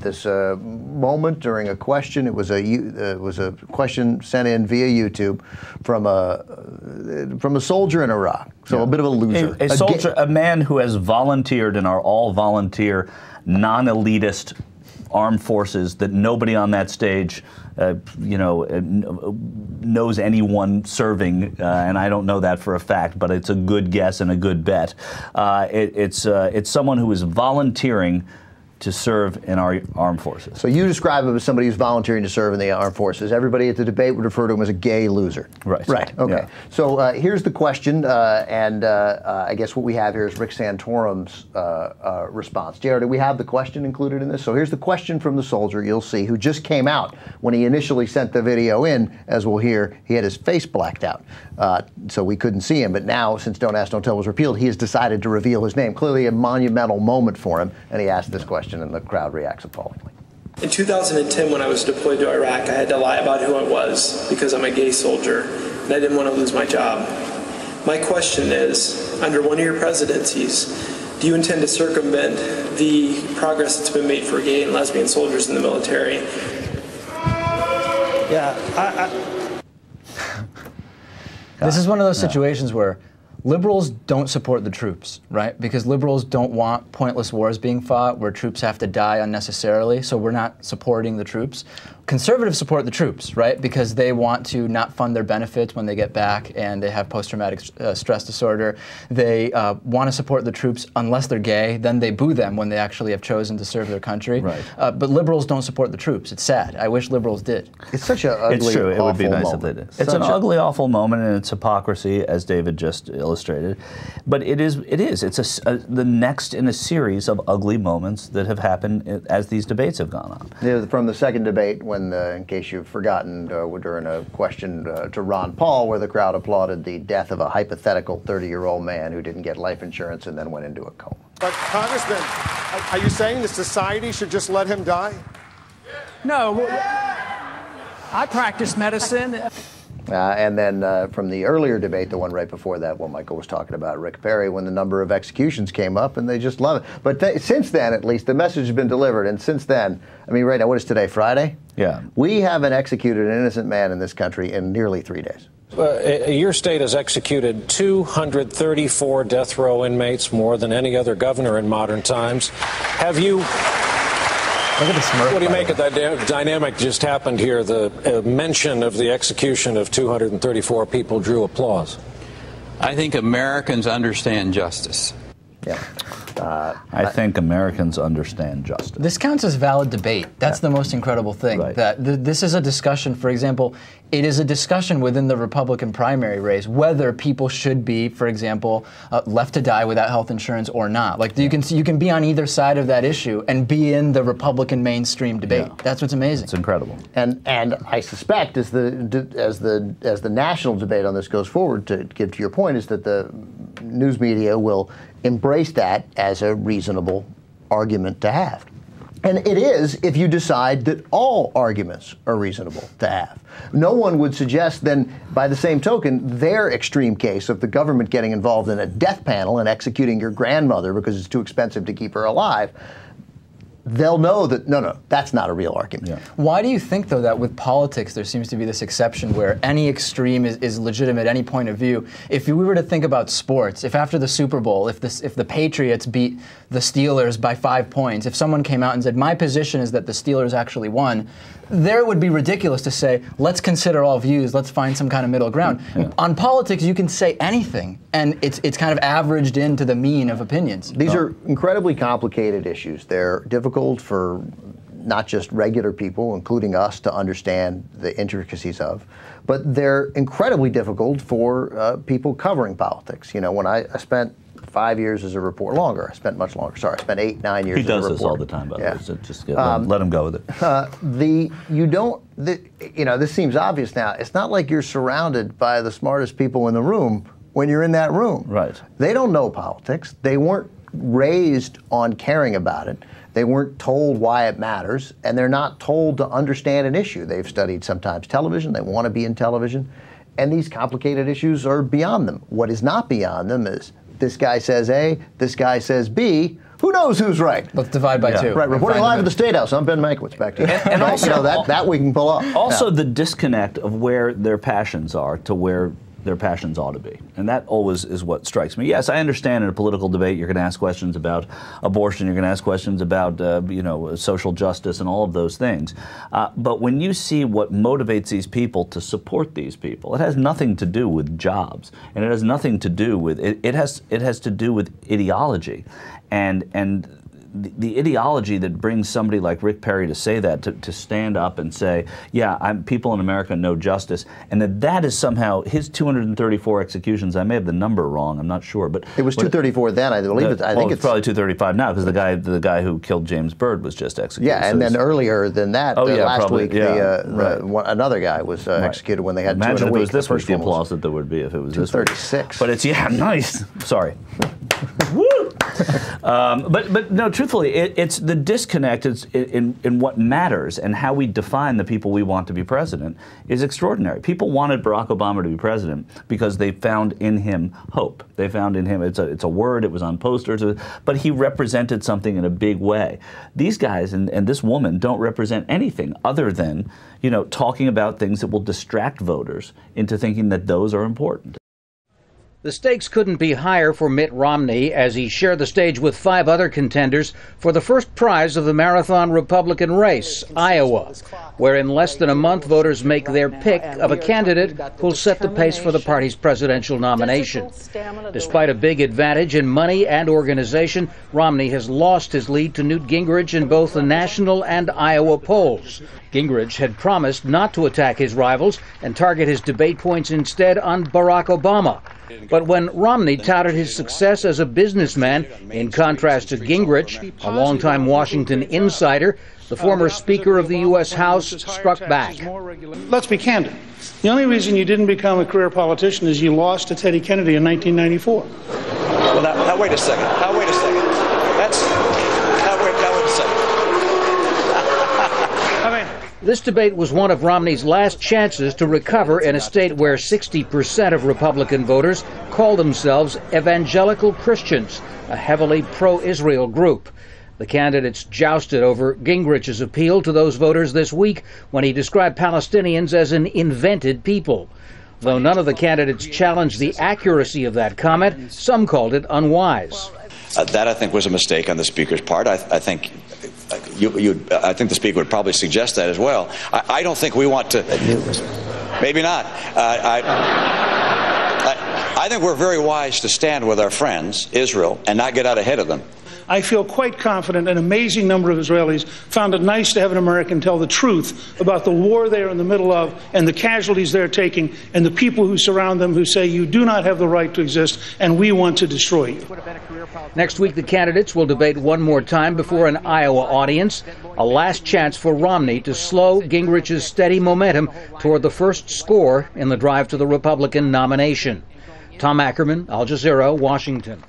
this moment during a question. It was a question sent in via YouTube from a soldier in Iraq. So a bit of a loser. A soldier, a man who has volunteered in our all-volunteer, non-elitist armed forces that nobody on that stage knows anyone serving, and I don't know that for a fact, but it's a good guess and a good bet. It's someone who is volunteering to serve in our armed forces. So you describe him as somebody who's volunteering to serve in the armed forces. Everybody at the debate would refer to him as a gay loser. Right. Right. Okay. Yeah. So here's the question, and I guess what we have here is Rick Santorum's response. JR, do we have the question included in this? So here's the question from the soldier, you'll see, who just came out. When he initially sent the video in, as we'll hear, he had his face blacked out. So we couldn't see him. But now, since Don't Ask, Don't Tell was repealed, he has decided to reveal his name. Clearly a monumental moment for him, and he asked this question, and the crowd reacts appallingly. In 2010, when I was deployed to Iraq, I had to lie about who I was because I'm a gay soldier, and I didn't want to lose my job. My question is, under one of your presidencies, do you intend to circumvent the progress that's been made for gay and lesbian soldiers in the military? Yeah, this is one of those situations where liberals don't support the troops, right? Because liberals don't want pointless wars being fought where troops have to die unnecessarily, so we're not supporting the troops. Conservatives support the troops, right? Because they want to not fund their benefits when they get back and they have post-traumatic stress disorder. They want to support the troops unless they're gay, then they boo them when they actually have chosen to serve their country. Right. But liberals don't support the troops. It's sad. I wish liberals did. It's such an ugly, It's true. It would be nice moment. if they did. It's an ugly, awful moment, and it's hypocrisy, as David just illustrated. But it is. It's the next in a series of ugly moments that have happened as these debates have gone on. Yeah, from the second debate, when, in case you've forgotten, during a question to Ron Paul, where the crowd applauded the death of a hypothetical 30-year-old man who didn't get life insurance and then went into a coma. But Congressman, are you saying the society should just let him die? No. I practice medicine. And then from the earlier debate, the one right before that, what Michael was talking about, Rick Perry, when the number of executions came up, and they just love it. But since then, at least, the message has been delivered. And since then, I mean, right now, what is today, Friday? Yeah. We haven't executed an innocent man in this country in nearly 3 days. Your state has executed 234 death row inmates, more than any other governor in modern times. Have you... Look at the smirk. What do you make of that dynamic just happened here? The mention of the execution of 234 people drew applause. I think Americans understand justice. Yeah. I think Americans understand justice. This counts as valid debate. That's the most incredible thing. Right. That this is a discussion, for example, it is a discussion within the Republican primary race whether people should be, for example, left to die without health insurance or not. Like you can be on either side of that issue and be in the Republican mainstream debate. Yeah. That's what's amazing. It's incredible. And I suspect as the national debate on this goes forward, to get to your point, is that the news media will embrace that as a reasonable argument to have. And it is if you decide that all arguments are reasonable to have. No one would suggest then, by the same token, their extreme case of the government getting involved in a death panel and executing your grandmother because it's too expensive to keep her alive. They'll know that, no, that's not a real argument. Yeah. Why do you think, though, that with politics there seems to be this exception where any extreme is legitimate, any point of view? If we were to think about sports, if after the Super Bowl, if the Patriots beat the Steelers by 5 points, if someone came out and said, my position is that the Steelers actually won, there it would be ridiculous to say, let's consider all views, let's find some kind of middle ground. Yeah. On politics, you can say anything, and it's kind of averaged into the mean of opinions. These are incredibly complicated issues. They're difficult for not just regular people, including us, to understand the intricacies of, but they're incredibly difficult for people covering politics. You know, when I spent 5 years as a reporter, longer. I spent much longer. Sorry, I spent 8, 9 years as a reporter. He does this all the time, by the way. So just let him go with it. This seems obvious now. It's not like you're surrounded by the smartest people in the room when you're in that room. Right. They don't know politics. They weren't raised on caring about it. They weren't told why it matters, and they're not told to understand an issue. They've studied sometimes television. They want to be in television, and these complicated issues are beyond them. What is not beyond them is this guy says A, this guy says B. Who knows who's right? Let's divide by two. Right, reporting live at the State House. I'm Ben Mankiewicz. Back to you. And also, that we can pull off. Also, the disconnect of where their passions are to where their passions ought to be. And that always is what strikes me. Yes, I understand in a political debate you're going to ask questions about abortion, you're going to ask questions about social justice and all of those things. But when you see what motivates these people to support these people, it has nothing to do with jobs, and it has nothing to do with it has to do with ideology. And the ideology that brings somebody like Rick Perry to say that, to stand up and say, yeah, people in America know justice, and that is somehow his 234 executions. I may have the number wrong. I'm not sure, but it was 234 then. I believe I think it's probably 235 now because the guy who killed James Byrd was just executed. Yeah, and then earlier than that, last week, another guy was right. executed when they had Imagine 2 in a if week. it was this week, the applause that there would be if it was this week. 236. But it's nice. Sorry. Woo! But no, truthfully, it's the disconnect in what matters and how we define the people we want to be president is extraordinary. People wanted Barack Obama to be president because they found in him hope. They found in him, it's a word, it was on posters, but he represented something in a big way. These guys and this woman don't represent anything other than, talking about things that will distract voters into thinking that those are important. The stakes couldn't be higher for Mitt Romney as he shared the stage with 5 other contenders for the first prize of the marathon Republican race, Iowa, where in less than a month voters make their pick of a candidate who'll set the pace for the party's presidential nomination. Despite a big advantage in money and organization, Romney has lost his lead to Newt Gingrich in both the national and Iowa polls. Gingrich had promised not to attack his rivals and target his debate points instead on Barack Obama. But when Romney touted his success as a businessman, in contrast to Gingrich, a longtime Washington insider, the former Speaker of the U.S. House struck back. Let's be candid. The only reason you didn't become a career politician is you lost to Teddy Kennedy in 1994. Well, now wait a second. Now wait a second. Now wait a second. This debate was one of Romney's last chances to recover in a state where 60% of Republican voters call themselves evangelical Christians, a heavily pro-Israel group. The candidates jousted over Gingrich's appeal to those voters this week when he described Palestinians as an invented people. Though none of the candidates challenged the accuracy of that comment, some called it unwise. That, I think, was a mistake on the Speaker's part. I think the Speaker would probably suggest that as well. I don't think we want to. Maybe not. I think we're very wise to stand with our friends, Israel, and not get out ahead of them. I feel quite confident an amazing number of Israelis found it nice to have an American tell the truth about the war they are in the middle of and the casualties they're taking and the people who surround them who say you do not have the right to exist and we want to destroy you. Next week, the candidates will debate one more time before an Iowa audience, a last chance for Romney to slow Gingrich's steady momentum toward the first score in the drive to the Republican nomination. Tom Ackerman, Al Jazeera, Washington.